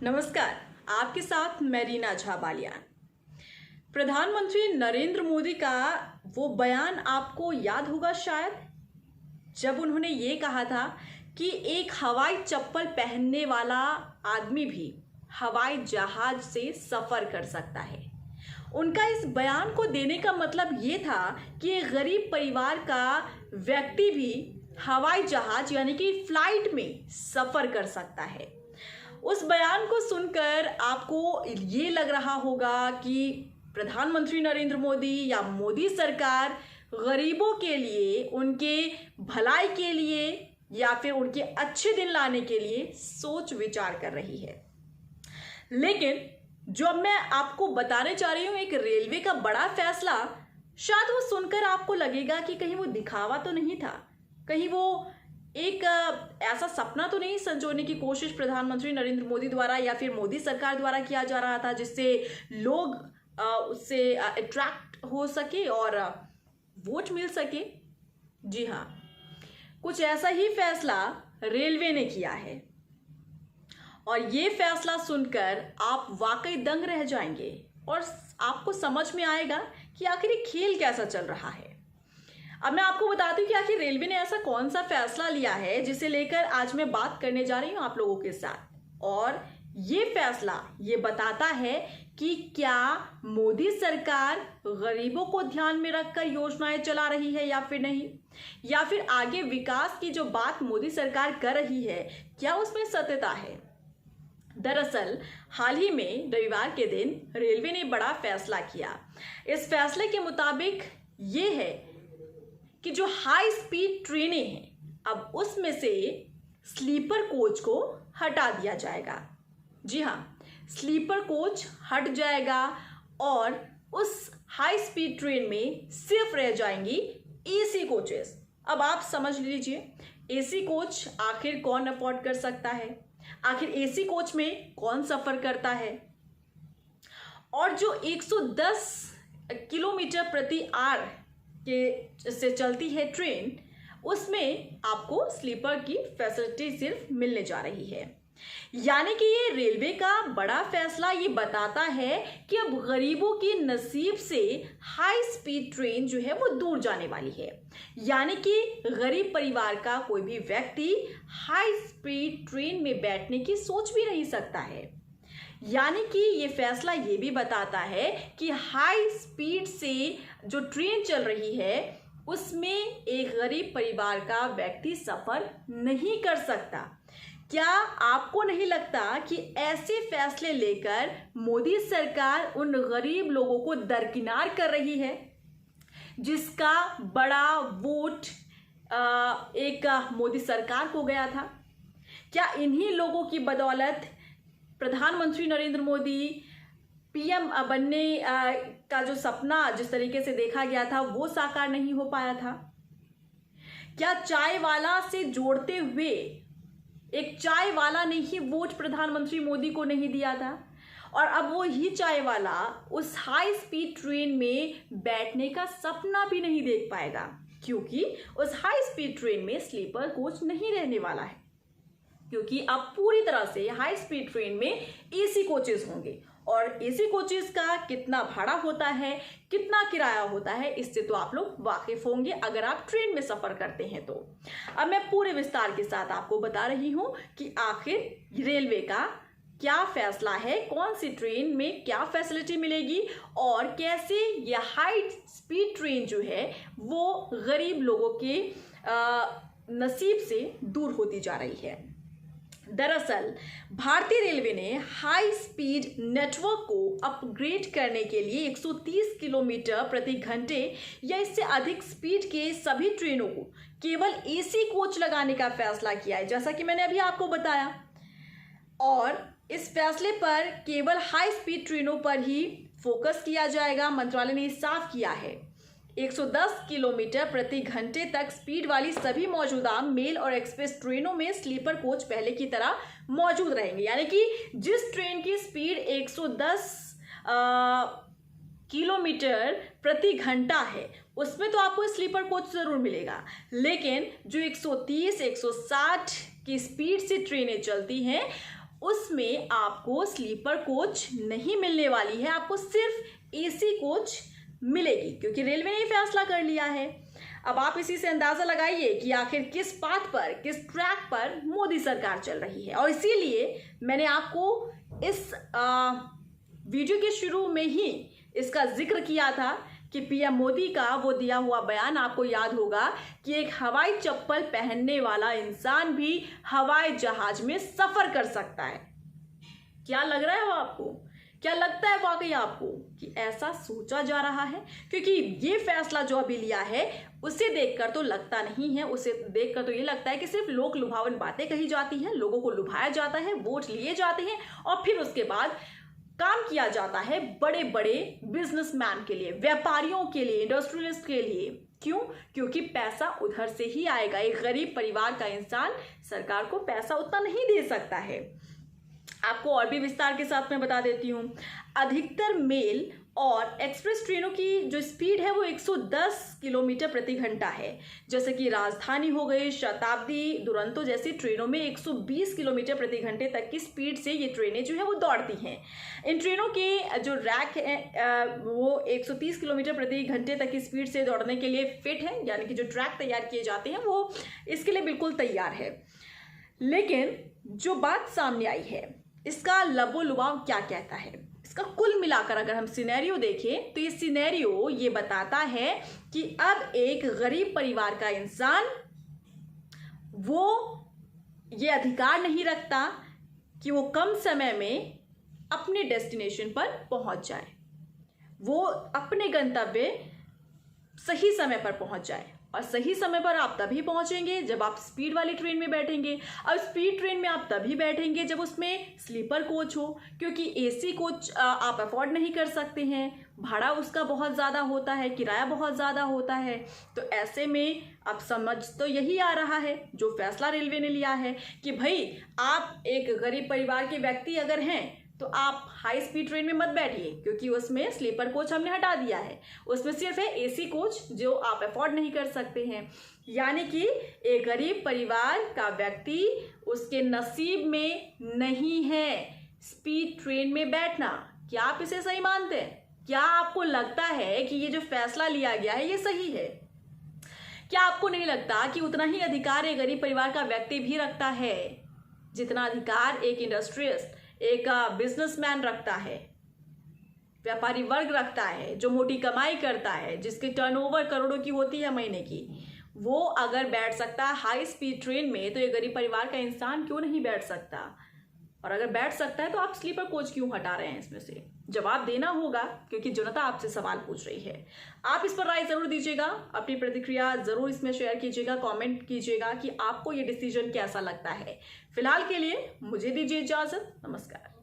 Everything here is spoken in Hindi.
नमस्कार, आपके साथ मैं रीना झा बालियान। प्रधानमंत्री नरेंद्र मोदी का वो बयान आपको याद होगा शायद, जब उन्होंने ये कहा था कि एक हवाई चप्पल पहनने वाला आदमी भी हवाई जहाज से सफ़र कर सकता है। उनका इस बयान को देने का मतलब ये था कि एक गरीब परिवार का व्यक्ति भी हवाई जहाज यानी कि फ्लाइट में सफ़र कर सकता है। उस बयान को सुनकर आपको ये लग रहा होगा कि प्रधानमंत्री नरेंद्र मोदी या मोदी सरकार गरीबों के लिए, उनके भलाई के लिए या फिर उनके अच्छे दिन लाने के लिए सोच विचार कर रही है। लेकिन जो अब मैं आपको बताने जा रही हूँ, एक रेलवे का बड़ा फैसला, शायद वो सुनकर आपको लगेगा कि कहीं वो दिखावा तो नहीं था, कहीं वो एक ऐसा सपना तो नहीं संजोने की कोशिश प्रधानमंत्री नरेंद्र मोदी द्वारा या फिर मोदी सरकार द्वारा किया जा रहा था, जिससे लोग उससे अट्रैक्ट हो सके और वोट मिल सके। जी हाँ, कुछ ऐसा ही फैसला रेलवे ने किया है और ये फैसला सुनकर आप वाकई दंग रह जाएंगे और आपको समझ में आएगा कि आखिर ये खेल कैसा चल रहा है। अब मैं आपको बताती हूँ कि आखिर रेलवे ने ऐसा कौन सा फैसला लिया है जिसे लेकर आज मैं बात करने जा रही हूँ आप लोगों के साथ। और ये फैसला ये बताता है कि क्या मोदी सरकार गरीबों को ध्यान में रखकर योजनाएं चला रही है या फिर नहीं, या फिर आगे विकास की जो बात मोदी सरकार कर रही है क्या उसमें सत्यता है। दरअसल हाल ही में रविवार के दिन रेलवे ने बड़ा फैसला किया। इस फैसले के मुताबिक ये है कि जो हाई स्पीड ट्रेनें हैं, अब उसमें से स्लीपर कोच को हटा दिया जाएगा। जी हाँ, स्लीपर कोच हट जाएगा और उस हाई स्पीड ट्रेन में सिर्फ रह जाएंगी एसी कोचेस। अब आप समझ लीजिए, एसी कोच आखिर कौन अफोर्ड कर सकता है, आखिर एसी कोच में कौन सफर करता है। और जो 110 किलोमीटर प्रति आवर के से चलती है ट्रेन, उसमें आपको स्लीपर की फैसिलिटी सिर्फ मिलने जा रही है। यानी कि ये रेलवे का बड़ा फैसला ये बताता है कि अब गरीबों की नसीब से हाई स्पीड ट्रेन जो है वो दूर जाने वाली है। यानी कि गरीब परिवार का कोई भी व्यक्ति हाई स्पीड ट्रेन में बैठने की सोच भी नहीं सकता है। यानी कि ये फैसला ये भी बताता है कि हाई स्पीड से जो ट्रेन चल रही है उसमें एक गरीब परिवार का व्यक्ति सफर नहीं कर सकता। क्या आपको नहीं लगता कि ऐसे फैसले लेकर मोदी सरकार उन गरीब लोगों को दरकिनार कर रही है जिसका बड़ा वोट एक मोदी सरकार को गया था? क्या इन्हीं लोगों की बदौलत प्रधानमंत्री नरेंद्र मोदी पीएम बनने का जो सपना जिस तरीके से देखा गया था वो साकार नहीं हो पाया था? क्या चाय वाला से जोड़ते हुए एक चाय वाला ने ही वोट प्रधानमंत्री मोदी को नहीं दिया था और अब वो ही चाय वाला उस हाई स्पीड ट्रेन में बैठने का सपना भी नहीं देख पाएगा, क्योंकि उस हाई स्पीड ट्रेन में स्लीपर कोच नहीं रहने वाला है, क्योंकि अब पूरी तरह से हाई स्पीड ट्रेन में एसी कोचेस होंगे। और एसी कोचेस का कितना भाड़ा होता है, कितना किराया होता है, इससे तो आप लोग वाकिफ होंगे अगर आप ट्रेन में सफर करते हैं तो। अब मैं पूरे विस्तार के साथ आपको बता रही हूं कि आखिर रेलवे का क्या फैसला है, कौन सी ट्रेन में क्या फैसिलिटी मिलेगी और कैसे यह हाई स्पीड ट्रेन जो है वो गरीब लोगों के नसीब से दूर होती जा रही है। दरअसल भारतीय रेलवे ने हाई स्पीड नेटवर्क को अपग्रेड करने के लिए 130 किलोमीटर प्रति घंटे या इससे अधिक स्पीड के सभी ट्रेनों को केवल एसी कोच लगाने का फैसला किया है, जैसा कि मैंने अभी आपको बताया। और इस फैसले पर केवल हाई स्पीड ट्रेनों पर ही फोकस किया जाएगा। मंत्रालय ने साफ किया है 110 किलोमीटर प्रति घंटे तक स्पीड वाली सभी मौजूदा मेल और एक्सप्रेस ट्रेनों में स्लीपर कोच पहले की तरह मौजूद रहेंगे। यानी कि जिस ट्रेन की स्पीड 110 किलोमीटर प्रति घंटा है उसमें तो आपको स्लीपर कोच जरूर मिलेगा, लेकिन जो 130, 160 की स्पीड से ट्रेनें चलती हैं उसमें आपको स्लीपर कोच नहीं मिलने वाली है, आपको सिर्फ एसी कोच मिलेगी, क्योंकि रेलवे ने फैसला कर लिया है। अब आप इसी से अंदाजा लगाइए कि आखिर किस पाथ पर, किस ट्रैक पर मोदी सरकार चल रही है। और इसीलिए मैंने आपको इस वीडियो के शुरू में ही इसका जिक्र किया था कि पीएम मोदी का वो दिया हुआ बयान आपको याद होगा कि एक हवाई चप्पल पहनने वाला इंसान भी हवाई जहाज में सफर कर सकता है। क्या लग रहा है वो आपको? क्या लगता है वाकई आपको कि ऐसा सोचा जा रहा है? क्योंकि ये फैसला जो अभी लिया है उसे देखकर तो लगता नहीं है, उसे देखकर तो ये लगता है कि सिर्फ लोक लुभावन बातें कही जाती हैं, लोगों को लुभाया जाता है, वोट लिए जाते हैं और फिर उसके बाद काम किया जाता है बड़े बड़े बिजनेसमैन के लिए, व्यापारियों के लिए, इंडस्ट्रियलिस्ट के लिए। क्यों? क्योंकि पैसा उधर से ही आएगा। एक गरीब परिवार का इंसान सरकार को पैसा उतना नहीं दे सकता है। आपको और भी विस्तार के साथ मैं बता देती हूँ। अधिकतर मेल और एक्सप्रेस ट्रेनों की जो स्पीड है वो 110 किलोमीटर प्रति घंटा है। जैसे कि राजधानी हो गई, शताब्दी, दुरंतो जैसी ट्रेनों में 120 किलोमीटर प्रति घंटे तक की स्पीड से ये ट्रेनें जो है वो दौड़ती हैं। इन ट्रेनों के जो रैक है वो 130 किलोमीटर प्रति घंटे तक की स्पीड से दौड़ने के लिए फिट है, यानी कि जो ट्रैक तैयार किए जाते हैं वो इसके लिए बिल्कुल तैयार है। लेकिन जो बात सामने आई है, इसका लबोलुभाव क्या कहता है, इसका कुल मिलाकर अगर हम सिनेरियो देखें तो ये सिनेरियो ये बताता है कि अब एक गरीब परिवार का इंसान वो ये अधिकार नहीं रखता कि वो कम समय में अपने डेस्टिनेशन पर पहुंच जाए, वो अपने गंतव्य सही समय पर पहुंच जाए। और सही समय पर आप तभी पहुंचेंगे जब आप स्पीड वाली ट्रेन में बैठेंगे। अब स्पीड ट्रेन में आप तभी बैठेंगे जब उसमें स्लीपर कोच हो, क्योंकि एसी कोच आप अफोर्ड नहीं कर सकते हैं, भाड़ा उसका बहुत ज़्यादा होता है, किराया बहुत ज़्यादा होता है। तो ऐसे में अब समझ तो यही आ रहा है जो फैसला रेलवे ने लिया है कि भाई आप एक गरीब परिवार के व्यक्ति अगर हैं तो आप हाई स्पीड ट्रेन में मत बैठिए, क्योंकि उसमें स्लीपर कोच हमने हटा दिया है, उसमें सिर्फ है एसी कोच जो आप अफोर्ड नहीं कर सकते हैं। यानी कि एक गरीब परिवार का व्यक्ति, उसके नसीब में नहीं है स्पीड ट्रेन में बैठना। क्या आप इसे सही मानते हैं? क्या आपको लगता है कि ये जो फैसला लिया गया है ये सही है? क्या आपको नहीं लगता कि उतना ही अधिकार एक गरीब परिवार का व्यक्ति भी रखता है जितना अधिकार एक इंडस्ट्रियलिस्ट, एक बिजनेसमैन रखता है, व्यापारी वर्ग रखता है, जो मोटी कमाई करता है, जिसकी टर्नओवर करोड़ों की होती है महीने की? वो अगर बैठ सकता है हाई स्पीड ट्रेन में तो ये गरीब परिवार का इंसान क्यों नहीं बैठ सकता? और अगर बैठ सकता है तो आप स्लीपर कोच क्यों हटा रहे हैं? इसमें से जवाब देना होगा, क्योंकि जनता आपसे सवाल पूछ रही है। आप इस पर राय जरूर दीजिएगा, अपनी प्रतिक्रिया जरूर इसमें शेयर कीजिएगा, कमेंट कीजिएगा कि आपको ये डिसीजन कैसा लगता है। फिलहाल के लिए मुझे दीजिए इजाजत। नमस्कार।